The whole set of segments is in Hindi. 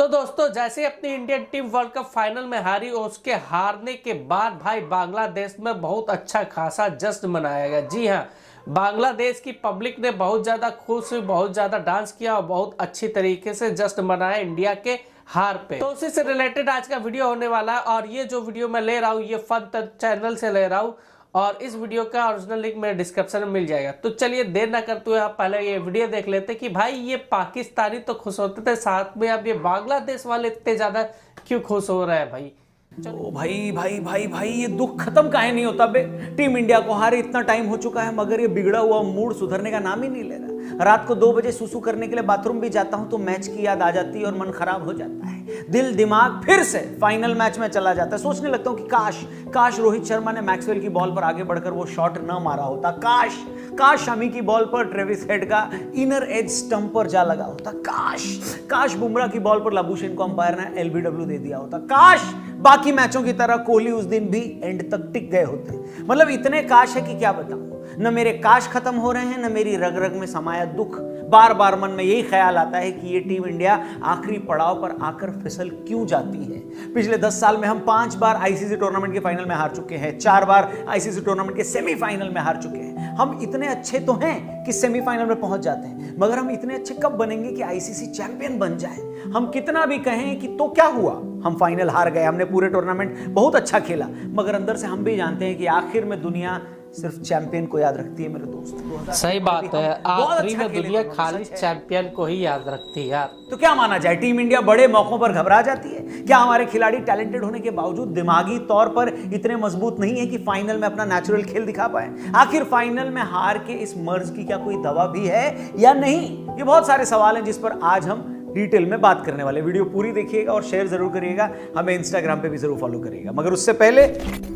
तो दोस्तों जैसे अपनी Indian team world cup final में हारी और उसके हारने के बाद भाई बांग्लादेश में बहुत अच्छा खासा जश्न मनाया गया। जी हाँ, बांग्लादेश की पब्लिक ने बहुत ज़्यादा खुश हुई, बहुत ज़्यादा डांस किया और बहुत अच्छी तरीके से जश्न मनाया इंडिया के हार पे। तो उसी से रिलेटेड आज का वीडियो होने वाला है और ये जो वीडियो मैं ले रहा हूँ ये फन चैनल से ले रहा हूँ और इस वीडियो का ओरिजिनल लिंक मेरे डिस्क्रिप्शन में मिल जाएगा। तो चलिए देर ना करते हुए आप पहले ये वीडियो देख लेते कि भाई ये पाकिस्तानी तो खुश होते थे, साथ में अब ये बांग्लादेश वाले इतने ज्यादा क्यों खुश हो रहे हैं भाई। ओ भाई भाई भाई भाई ये दुख खत्म काहे नहीं होता बे। टीम इंडिया को हारे इतना टाइम हो चुका है मगर ये बिगड़ा हुआ मूड सुधरने का नाम ही नहीं ले रहा। रात को 2 बजे सुसु करने के लिए बाथरूम भी जाता हूं तो मैच की याद आ जाती है और मन खराब हो जाता है। दिल दिमाग फिर से फाइनल मैच में चला जाता है। सोचने लगता हूं कि काश रोहित शर्मा ने मैक्सवेल की बॉल पर आगे बढ़कर वो शॉट न मारा होता। काश शमी की बॉल पर ट्रेविस हेड का इनर एज स्टंप पर जा लगा होता। काश बुमराह की बॉल पर लाबुशेन को अंपायर ने एलबीडब्ल्यू दे दिया होता। काश बाकी मैचों की तरह कोहली उस दिन भी एंड तक टिक गए होते। मतलब इतने काश है कि क्या बताऊं। न मेरे काश खत्म हो रहे हैं न मेरी रग रग में समाया दुख। बार बार मन में यही ख्याल आता है कि ये टीम इंडिया आखिरी पड़ाव पर आकर फिसल क्यों जाती है। पिछले 10 साल में हम 5 बार आईसीसी टूर्नामेंट के फाइनल में हार चुके हैं, 4 बार आईसीसी टूर्नामेंट के सेमीफाइनल में हार चुके हैं। हम इतने अच्छे तो हैं कि सेमीफाइनल में पहुंच जाते हैं, मगर हम इतने अच्छे कब बनेंगे कि आईसीसी चैंपियन बन जाए। हम कितना भी कहें कि तो क्या हुआ, हम फाइनल हार गए, हमने पूरे टूर्नामेंट बहुत अच्छा खेला, मगर अंदर से हम भी जानते हैं कि आखिर में दुनिया सिर्फ चैंपियन को याद रखती है मेरे दोस्त। सही बात है, आखिरी में दुनिया खाली चैंपियन को ही याद रखती है यार। तो क्या माना जाए, टीम इंडिया बड़े मौकों पर घबरा जाती है? क्या हमारे खिलाड़ी टैलेंटेड होने के बावजूद दिमागी तौर पर इतने मजबूत नहीं है कि फाइनल में अपना नेचुरल खेल दिखा पाए? आखिर फाइनल में हार के इस मर्ज की क्या कोई दवा भी है या नहीं? ये बहुत सारे सवाल हैं जिस पर आज हम डिटेल में बात करने वाले। वीडियो पूरी देखिएगा और शेयर जरूर करिएगा, हमें इंस्टाग्राम पे भी जरूर फॉलो करिएगा। मगर उससे पहले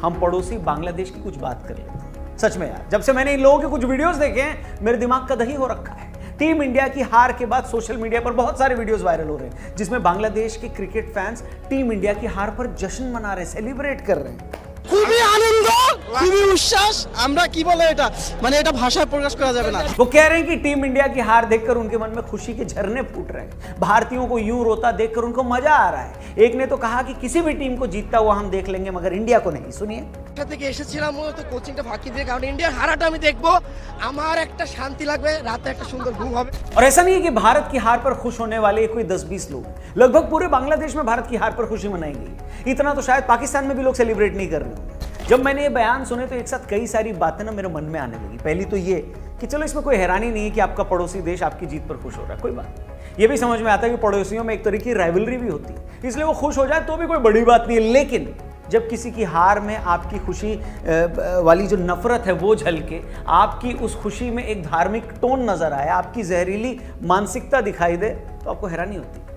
हम पड़ोसी बांग्लादेश की कुछ बात कर लेते हैं। सच में यार, जब से मैंने इन लोगों के कुछ वीडियोस देखे हैं मेरे दिमाग का दही हो रखा है। टीम इंडिया की हार के बाद सोशल मीडिया पर बहुत सारे वीडियोस वायरल हो रहे हैं जिसमें बांग्लादेश के क्रिकेट फैंस टीम इंडिया की हार पर जश्न मना रहे हैं, सेलिब्रेट कर रहे हैं। খুবই আনন্দ, খুবই উচ্ছ্বাস। আমরা কি বলে এটা, মানে এটা ভাষায় প্রকাশ করা যাবে না। वो कह रहे हैं कि टीम इंडिया की हार देखकर उनके मन में खुशी के झरने फूट रहे हैं। भारतीयों को यूं रोता देखकर उनको मजा आ रहा है। एक ने तो कहा कि किसी भी टीम को जीतता हुआ हम देख लेंगे मगर इंडिया को नहीं। सुनिए, থেকে এসেছিলাম মূলত কোচিংটা ফাঁকি দিয়ে, কারণ ইন্ডিয়ার হারাটা আমি দেখবো, আমার একটা শান্তি লাগবে, রাতে একটা সুন্দর ঘুম হবে। और ऐसा नहीं है कि भारत की हार पर खुश होने वाले कोई 10-20 लोग हैं। लगभग पूरे बांग्लादेश में भारत की हार पर खुशी मनाई गई। इतना तो शायद पाकिस्तान में भी लोग सेलिब्रेट नहीं कर रहे होंगे। जब मैंने ये बयान सुने तो एक साथ कई सारी बातें ना मेरे मन में आने लगी। पहली तो ये कि चलो इसमें कोई हैरानी नहीं है कि आपका पड़ोसी देश आपकी जीत पर खुश हो रहा है, कोई बात नहीं। ये भी समझ में आता है कि पड़ोसियों में एक तरह की राइवलरी भी होती है, इसलिए वो खुश हो जाए तो भी कोई बड़ी बात नहीं है। लेकिन जब किसी की हार में आपकी खुशी वाली जो नफरत है वो झलके, आपकी उस खुशी में एक धार्मिक टोन नजर आए, आपकी जहरीली मानसिकता दिखाई दे, तो आपको हैरानी होती है।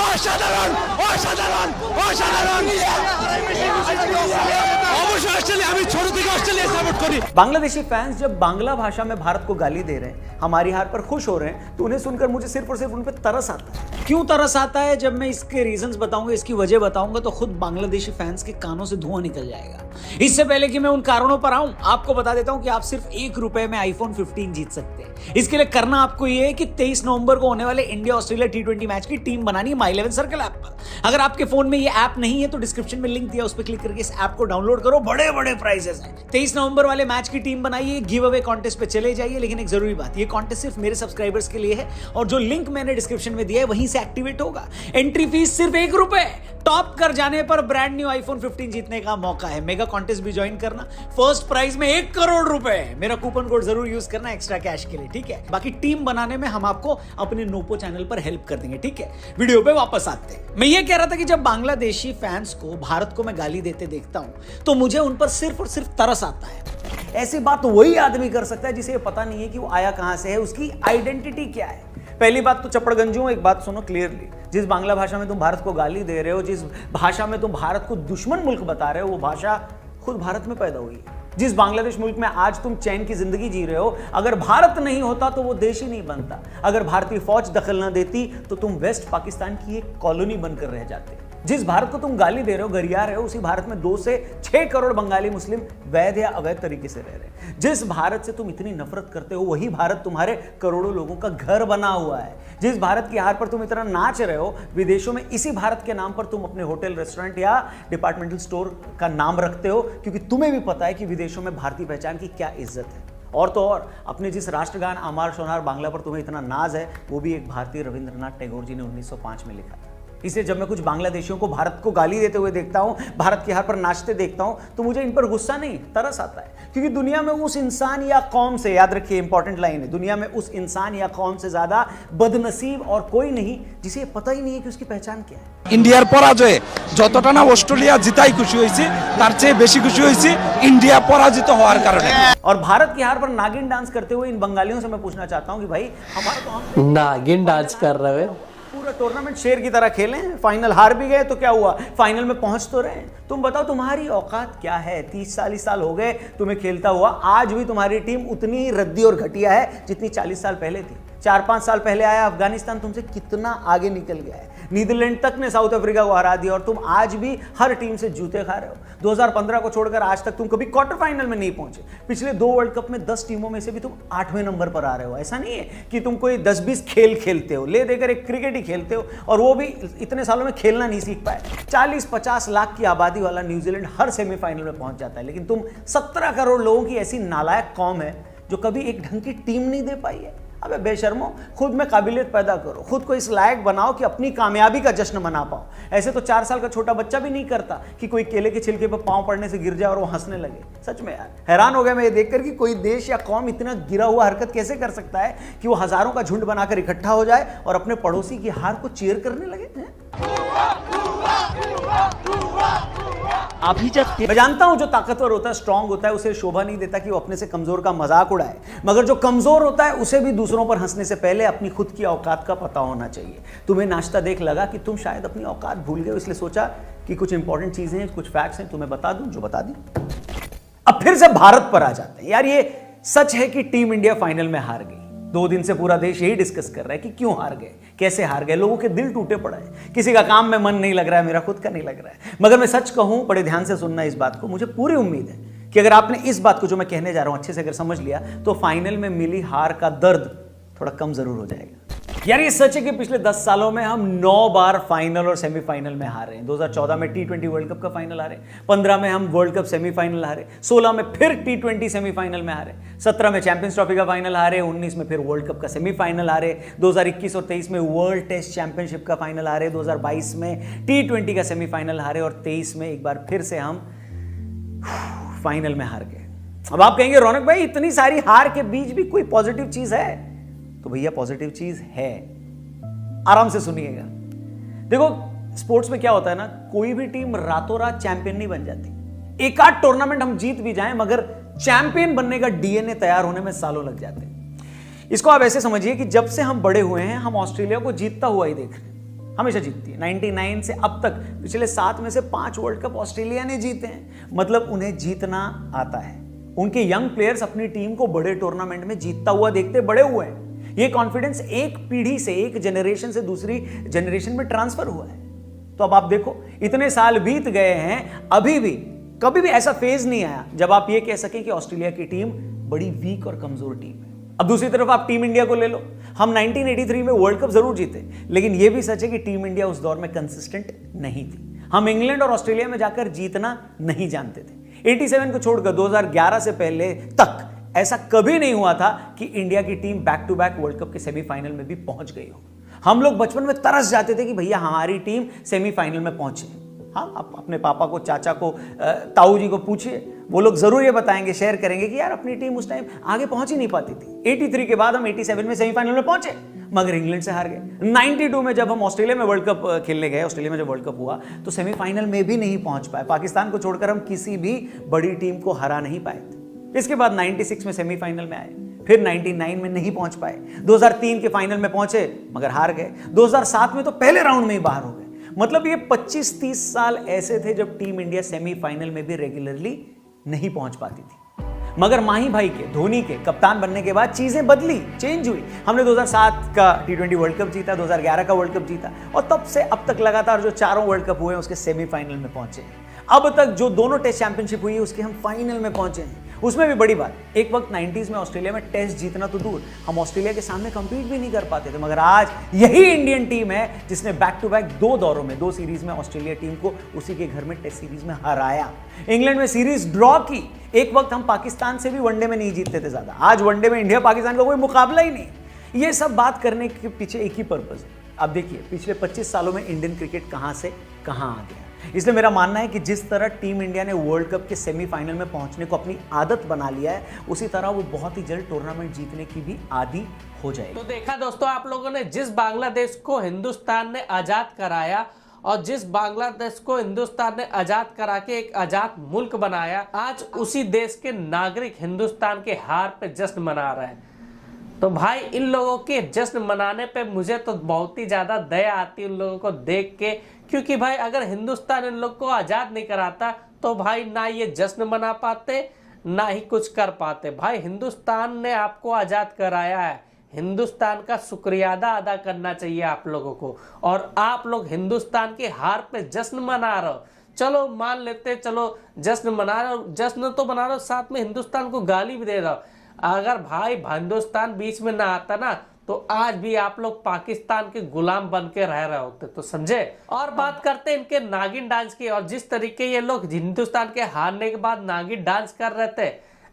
অসাধারণ অসাধারণ অসাধারণ। অবশ্যই অস্ট্রেলিয়া, আমি ছোট থেকে অস্ট্রেলিয়া সাপোর্ট করি। बांग्लादेशी फैंस जब बांग्ला भाषा में भारत को गाली दे रहे हैं, हमारी हार पर खुश हो रहे हैं, तो उन्हें सुनकर मुझे सिर्फ और सिर्फ उन पर तरस आता है। क्यों तरस आता है? जब मैं इसके रीजंस बताऊंगा, इसकी वजह बताऊंगा, तो खुद बांग्लादेशी फैंस के कानों से धुआं निकल जाएगा। इससे पहले कि मैं उन कारणों पर आऊं, आपको बता देता हूं कि आप सिर्फ ₹1 में आईफोन 15 जीत सकते हैं। इसके लिए करना आपको यह है कि 23 नवंबर को होने वाले इंडिया ऑस्ट्रेलिया T20 मैच की टीम बनानी माई 11 सर्कल ऐप पर। अगर आपके फोन में ये ऐप नहीं है तो डिस्क्रिप्शन में लिंक दिया, उस पर क्लिक करके इस ऐप को डाउनलोड करो। बड़े बड़े प्राइजेस हैं। 23 नवंबर वाले मैच की टीम बनाइए, गिव अवे कॉन्टेस्ट पे चले जाइए। लेकिन एक जरूरी बात, ये कॉन्टेस्ट सिर्फ मेरे सब्सक्राइबर्स के लिए है और जो लिंक मैंने डिस्क्रिप्शन में दिया है वहीं से एक्टिवेट होगा। एंट्री फीस सिर्फ ₹1। टॉप कर जाने पर ब्रांड न्यू आईफोन 15 जीतने का मौका है। मेगा कॉन्टेस्ट भी ज्वाइन करना, फर्स्ट प्राइज में ₹1 करोड़। मेरा कूपन कोड जरूर यूज करना एक्स्ट्रा कैश के लिए, ठीक है? बाकी टीम बनाने में हम आपको अपने नोपो चैनल पर हेल्प कर देंगे, ठीक है? वीडियो पे वापस आते हैं। मैं ये कह रहा था कि जब बांग्लादेशी फैंस को भारत को मैं गाली देते देखता हूं तो मुझे उन पर सिर्फ और सिर्फ तरस आता है। ऐसी बात तो वही आदमी कर सकता है जिसे पता नहीं है कि वो आया कहां से है, उसकी आइडेंटिटी क्या है। पहली बात तो चपड़गंजू, एक बात सुनो क्लियरली, जिस बांग्ला भाषा में तुम भारत को गाली दे रहे हो, जिस भाषा में तुम भारत को दुश्मन मुल्क बता रहे हो, वो भाषा खुद भारत में पैदा हुई है। जिस बांग्लादेश मुल्क में आज तुम चैन की जिंदगी जी रहे हो, अगर भारत नहीं होता तो वो देश ही नहीं बनता। अगर भारतीय फौज दखल न देती तो तुम वेस्ट पाकिस्तान की एक कॉलोनी बनकर रह जाते। जिस भारत को तुम गाली दे रहे हो, गरिया रहे हो, उसी भारत में 2 से 6 करोड़ बंगाली मुस्लिम वैध या अवैध तरीके से रह रहे हैं। जिस भारत से तुम इतनी नफरत करते हो, वही भारत तुम्हारे करोड़ों लोगों का घर बना हुआ है। जिस भारत की हार पर तुम इतना नाच रहे हो, विदेशों में इसी भारत के नाम पर तुम अपने होटल, रेस्टोरेंट या डिपार्टमेंटल स्टोर का नाम रखते हो, क्योंकि तुम्हें भी पता है कि विदेशों में भारतीय पहचान की क्या इज्जत है। और तो और, अपने जिस राष्ट्रगान आमार सोनार बांग्ला पर तुम्हें इतना नाज है, वो भी एक भारतीय रविंद्रनाथ टैगोर जी ने 1905 में लिखा था। इसलिए जब मैं कुछ बांग्लादेशियों को भारत को गाली देते हुए देखता हूं, भारत की हार पर नाचते देखता हूं, तो मुझे इन पर गुस्सा नहीं, तरस आता है। क्योंकि दुनिया में उस इंसान या कौम से, याद रखिए इंपॉर्टेंट लाइन है, दुनिया में उस इंसान या कौम से ज्यादा बदनसीब और कोई नहीं जिसे पता ही नहीं है कि उसकी पहचान क्या है। ইন্ডিয়ার পরাজয়ে যতটা না অস্ট্রেলিয়া জিতাই খুশি হয়েছি, তার চেয়ে বেশি খুশি হয়েছি ইন্ডিয়া পরাজিত হওয়ার কারণে। और भारत की हार पर नागिन डांस करते हुए इन बंगालियों से मैं पूछना चाहता हूं कि भाई, हमारा तो हम नागिन डांस कर रहे हैं। पूरा टूर्नामेंट शेर की तरह खेले, फाइनल हार भी गए तो क्या हुआ, फाइनल में पहुंच तो रहे। तुम बताओ तुम्हारी औकात क्या है? 30-40 साल हो गए तुम्हें खेलता हुआ, आज भी तुम्हारी टीम उतनी ही रद्दी और घटिया है जितनी 40 साल पहले थी। 4-5 साल पहले आया अफगानिस्तान तुमसे कितना आगे निकल गया है। नीदरलैंड तक ने साउथ अफ्रीका को हरा दिया और तुम आज भी हर टीम से जूते खा रहे हो। 2015 को छोड़कर आज तक तुम कभी क्वार्टर फाइनल में नहीं पहुंचे। पिछले 2 वर्ल्ड कप में 10 टीमों में से भी तुम 8वें नंबर पर आ रहे हो। ऐसा नहीं है कि तुम कोई 10-20 खेल खेलते हो, ले देकर एक क्रिकेट ही खेलते हो, और वो भी इतने सालों में खेलना नहीं सीख पाए। 40-50 लाख की आबादी वाला न्यूजीलैंड हर सेमीफाइनल में पहुंच जाता है, लेकिन तुम 17 करोड़ लोगों की ऐसी नालायक कौम है जो कभी एक ढंग की टीम नहीं दे पाई है। अबे बेशर्मो, खुद में काबिलियत पैदा करो, खुद को इस लायक बनाओ कि अपनी कामयाबी का जश्न मना पाओ। ऐसे तो 4 साल का छोटा बच्चा भी नहीं करता कि कोई केले के छिलके पर पांव पड़ने से गिर जाए और वो हंसने लगे। सच में यार, हैरान हो गया मैं ये देखकर कि कोई देश या कौम इतना गिरा हुआ हरकत कैसे कर सकता है कि वो हजारों का झुंड बनाकर इकट्ठा हो जाए और अपने पड़ोसी की हार को चीयर करने लगे। मैं जानता हूं जो ताकतवर होता है, स्ट्रांग होता है, उसे शोभा नहीं देता कि वो अपने से कमजोर का मजाक उड़ाए, मगर जो कमजोर होता है उसे भी दूसरों पर हंसने से पहले अपनी खुद की औकात का पता होना चाहिए। तुम्हें नाश्ता देख लगा कि तुम शायद अपनी औकात भूल गए, इसलिए सोचा कि कुछ इंपॉर्टेंट चीजें हैं, कुछ फैक्ट्स हैं, तुम्हें बता दूं, जो बता दी। अब फिर से भारत पर आ जाते हैं। यार, ये सच है कि टीम इंडिया फाइनल में हार गई। 2 दिन से पूरा देश यही डिस्कस कर रहा है कि क्यों हार गए, कैसे हार गए, लोगों के दिल टूटे पड़े हैं, किसी का काम में मन नहीं लग रहा है, मेरा खुद का नहीं लग रहा है। मगर मैं सच कहूं, बड़े ध्यान से सुनना इस बात को, मुझे पूरी उम्मीद है कि अगर आपने इस बात को जो मैं कहने जा रहा हूं अच्छे से अगर समझ लिया, तो फाइनल में मिली हार का दर्द थोड़ा कम जरूर हो जाएगा। यार, ये सच है कि पिछले 10 सालों में हम 9 बार फाइनल और सेमीफाइनल में हारे हैं। 2014 में T20 वर्ल्ड कप का फाइनल हारे, 15 में हम वर्ल्ड कप सेमीफाइनल हारे, 16 में फिर T20 सेमीफाइनल में हारे, 17 में चैंपियंस ट्रॉफी का फाइनल हारे, 19 में फिर वर्ल्ड कप का सेमीफाइनल हारे, 2021 और 23 में वर्ल्ड टेस्ट चैंपियनशिप का फाइनल हारे, 2022 में T20 का सेमीफाइनल हारे, और 23 में एक बार फिर से हम फाइनल में हार गए। अब आप कहेंगे, रौनक भाई, इतनी सारी हार के बीच भी कोई पॉजिटिव चीज है? तो भैया, पॉजिटिव चीज है, आराम से सुनिएगा। देखो, स्पोर्ट्स में क्या होता है ना, कोई भी टीम रातों रात चैंपियन नहीं बन जाती। एक आध टूर्नामेंट हम जीत भी जाएं, मगर चैंपियन बनने का डीएनए तैयार होने में सालों लग जाते हैं। इसको आप ऐसे समझिए कि जब से हम बड़े हुए हैं, हम ऑस्ट्रेलिया को जीतता हुआ ही देख रहे हैं। हमेशा जीतती है। 99 से अब तक पिछले 7 में से 5 वर्ल्ड कप ऑस्ट्रेलिया ने जीते हैं। मतलब उन्हें जीतना आता है। उनके यंग प्लेयर्स अपनी टीम को बड़े टूर्नामेंट में जीतता हुआ देखते बड़े हुए हैं। ये कॉन्फिडेंस एक पीढ़ी से, एक जनरेशन से दूसरी जनरेशन में ट्रांसफर हुआ है। तो अब आप देखो, इतने साल बीत गए हैं, अभी भी कभी भी ऐसा फेज नहीं आया जब आप ये कह सकें कि ऑस्ट्रेलिया की टीम बड़ी वीक और कमजोर टीम है। अब दूसरी तरफ आप टीम इंडिया को ले लो। हम 1983 में वर्ल्ड कप जरूर जीते, लेकिन यह भी सच है कि टीम इंडिया उस दौर में कंसिस्टेंट नहीं थी। हम इंग्लैंड और ऑस्ट्रेलिया में जाकर जीतना नहीं जानते थे। 87 को छोड़कर 2011 से पहले तक ऐसा कभी नहीं हुआ था कि इंडिया की team back to back world cup के सेमीफाइनल में भी पहुंच गई हो। हम लोग बचपन में तरस जाते थे कि भैया हमारी टीम सेमीफाइनल में पहुंचे। हाँ, आप अपने पापा को, चाचा को, ताऊ जी को पूछिए, वो लोग जरूर ये बताएंगे, शेयर करेंगे कि यार अपनी टीम उस टाइम आगे पहुंच ही नहीं पाती थी। 83 के बाद हम 87 में सेमीफाइनल में पहुंचे, मगर इंग्लैंड से हार गए। 92 में जब हम ऑस्ट्रेलिया में वर्ल्ड कप खेलने गए, ऑस्ट्रेलिया में जब वर्ल्ड कप हुआ, तो सेमीफाइनल में भी नहीं पहुंच पाए। पाकिस्तान को छोड़कर हम किसी भी बड़ी टीम को हरा नहीं पाए थे। इसके बाद 96 में सेमीफाइनल में आए, फिर 99 में नहीं पहुंच पाए, 2003 के फाइनल में पहुंचे मगर हार गए, 2007 में तो पहले राउंड में ही बाहर हो गए। मतलब ये 25-30 साल ऐसे थे जब टीम इंडिया सेमीफाइनल में भी रेगुलरली नहीं पहुंच पाती थी। मगर माही भाई के, धोनी के कप्तान बनने के बाद चीजें बदली, चेंज हुई। हमने 2007 का T20 वर्ल्ड कप जीता, 2011 का वर्ल्ड कप जीता और तब से अब तक लगातार जो चारों वर्ल्ड कप हुए हैं उसके सेमीफाइनल में पहुंचे हैं। अब तक जो दोनों टेस्ट चैंपियनशिप हुई है उसके हम फाइनल में पहुंचे हैं। उसमें भी बड़ी बात, एक वक्त 90s में ऑस्ट्रेलिया में टेस्ट जीतना तो दूर, हम ऑस्ट्रेलिया के सामने कंपीट भी नहीं कर पाते थे, मगर आज यही इंडियन टीम है जिसने बैक टू बैक 2 दौरों में 2 सीरीज में ऑस्ट्रेलिया टीम को उसी के घर में टेस्ट सीरीज में हराया, इंग्लैंड में सीरीज ड्रॉ की। एक वक्त हम पाकिस्तान से भी वनडे में नहीं जीतते थे ज्यादा, आज वनडे में इंडिया पाकिस्तान का कोई मुकाबला ही नहीं। ये सब बात करने के पीछे एक ही पर्पज है। अब देखिए पिछले 25 सालों में इंडियन क्रिकेट कहां से कहां आ गया। इसलिए मेरा मानना है कि जिस तरह टीम इंडिया ने वर्ल्ड कप के सेमीफाइनल में पहुंचने को अपनी आदत बना लिया है, उसी तरह वो बहुत ही जल्द टूर्नामेंट जीतने की भी आदी हो जाएगी। तो देखा दोस्तों आप लोगों ने, जिस बांग्लादेश को हिंदुस्तान ने आजाद कराया और जिस बांग्लादेश को हिंदुस्तान ने आजाद करा के एक आजाद मुल्क बनाया, आज उसी देश के नागरिक हिंदुस्तान के हार पे जश्न मना रहे हैं। तो भाई इन लोगों के जश्न मनाने पे मुझे तो बहुत ही ज्यादा दया आती है उन लोगों को देख के, क्योंकि भाई अगर हिंदुस्तान इन लोग को आजाद नहीं कराता तो भाई ना ये जश्न मना पाते ना ही कुछ कर पाते। भाई हिंदुस्तान ने आपको आजाद कराया है, हिंदुस्तान का शुक्रिया अदा करना चाहिए आप लोगों को। और आप लोग हिंदुस्तान के हार पे जश्न मना रहे हो, चलो मान लेते, चलो जश्न मना रहे हो, जश्न तो मना रहे हो, साथ में हिंदुस्तान को गाली भी दे रहे हो। अगर भाई हिंदुस्तान बीच में ना आता ना तो आज भी आप लोग पाकिस्तान के गुलाम बन के रह रहे होते, तो समझे। और बात करते हैं इनके नागिन डांस की, और जिस तरीके ये लोग हिंदुस्तान के हारने के बाद नागिन डांस कर रहे थे,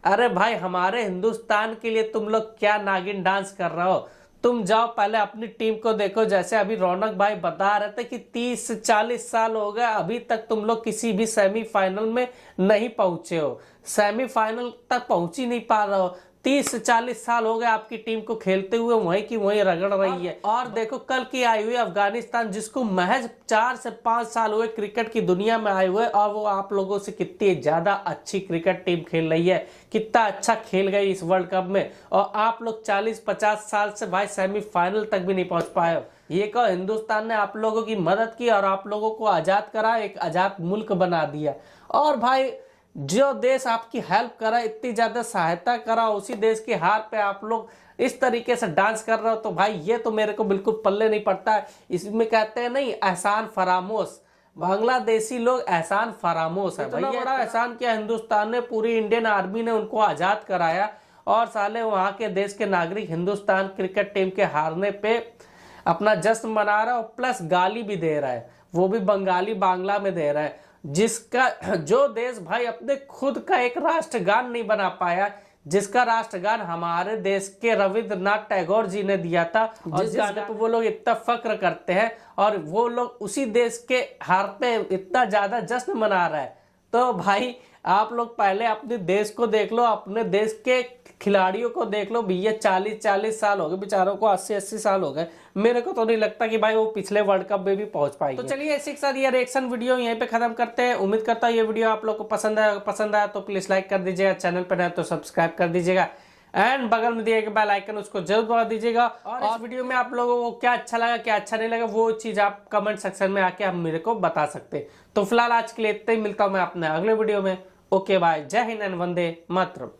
अरे भाई हमारे हिंदुस्तान के लिए तुम लोग क्या नागिन डांस कर रहे हो। तुम जाओ पहले अपनी टीम को देखो, जैसे अभी रौनक भाई बता रहे थे कि 30 से 40 साल हो गए अभी तक तुम लोग किसी भी सेमीफाइनल में नहीं पहुंचे हो, सेमीफाइनल तक पहुंच ही नहीं पा रहे हो। 30 से 40 साल हो गए आपकी टीम को खेलते हुए, वहीं की वहीं रगड़ रही है। और देखो कल की आई हुई अफगानिस्तान, जिसको महज 4 से 5 साल हुए क्रिकेट की दुनिया में आए हुए, और वो आप लोगों से कितनी ज्यादा अच्छी क्रिकेट टीम खेल रही है, कितना अच्छा खेल गई इस वर्ल्ड कप में। और आप लोग 40-50 साल से भाई सेमीफाइनल तक भी नहीं पहुंच पाए हो। ये कहो हिंदुस्तान ने आप लोगों की मदद की और आप लोगों को आजाद करा, एक आजाद मुल्क बना दिया। और भाई जो देश आपकी हेल्प करा, इतनी ज्यादा सहायता करा, उसी देश के हार पे आप लोग इस तरीके से डांस कर रहे हो, तो भाई ये तो मेरे को बिल्कुल पल्ले नहीं पड़ता है। इसमें कहते हैं नहीं, एहसान फरामोश, बांग्लादेशी लोग एहसान फरामोश है। इतना बड़ा एहसान किया हिंदुस्तान ने, पूरी इंडियन आर्मी ने उनको आजाद कराया, और साले वहां के देश के नागरिक हिंदुस्तान क्रिकेट टीम के हारने पे अपना जश्न मना रहा है, और प्लस गाली भी दे रहा है, वो भी बंगाली बांग्ला में दे रहा है। जिसका जो देश भाई अपने खुद का एक राष्ट्रगान नहीं बना पाया, जिसका राष्ट्रगान हमारे देश के रविंद्रनाथ टैगोर जी ने दिया था, और जिस गाने पे वो लोग इतना फक्र करते हैं, और वो लोग उसी देश के हार पे इतना ज्यादा जश्न मना रहा है। तो भाई आप लोग पहले अपने देश को देख लो, अपने देश के खिलाड़ियों को देख लो। भैया 40-40 साल हो गए बेचारों को, 80-80 साल हो गए। मेरे को तो नहीं लगता कि भाई वो पिछले वर्ल्ड कप में भी पहुंच पाएंगे। तो चलिए इसी के साथ ये रिएक्शन वीडियो यहीं पे खत्म करते हैं। उम्मीद करता हूँ ये वीडियो आप लोग को पसंद आया तो प्लीज लाइक कर दीजिएगा, चैनल पर नए तो सब्सक्राइब कर दीजिएगा, एंड बगल में दिए गए बेल आइकन उसको जरूर दबा दीजिएगा। और इस वीडियो में आप लोगों को क्या अच्छा लगा क्या अच्छा नहीं लगा, वो चीज आप कमेंट सेक्शन में आके हम मेरे को बता सकते। तो फिलहाल आज के लिए इतना ही, मिलता हूं मैं अपने अगले वीडियो में। ओके बाय, जय हिंद एंड वंदे मातरम।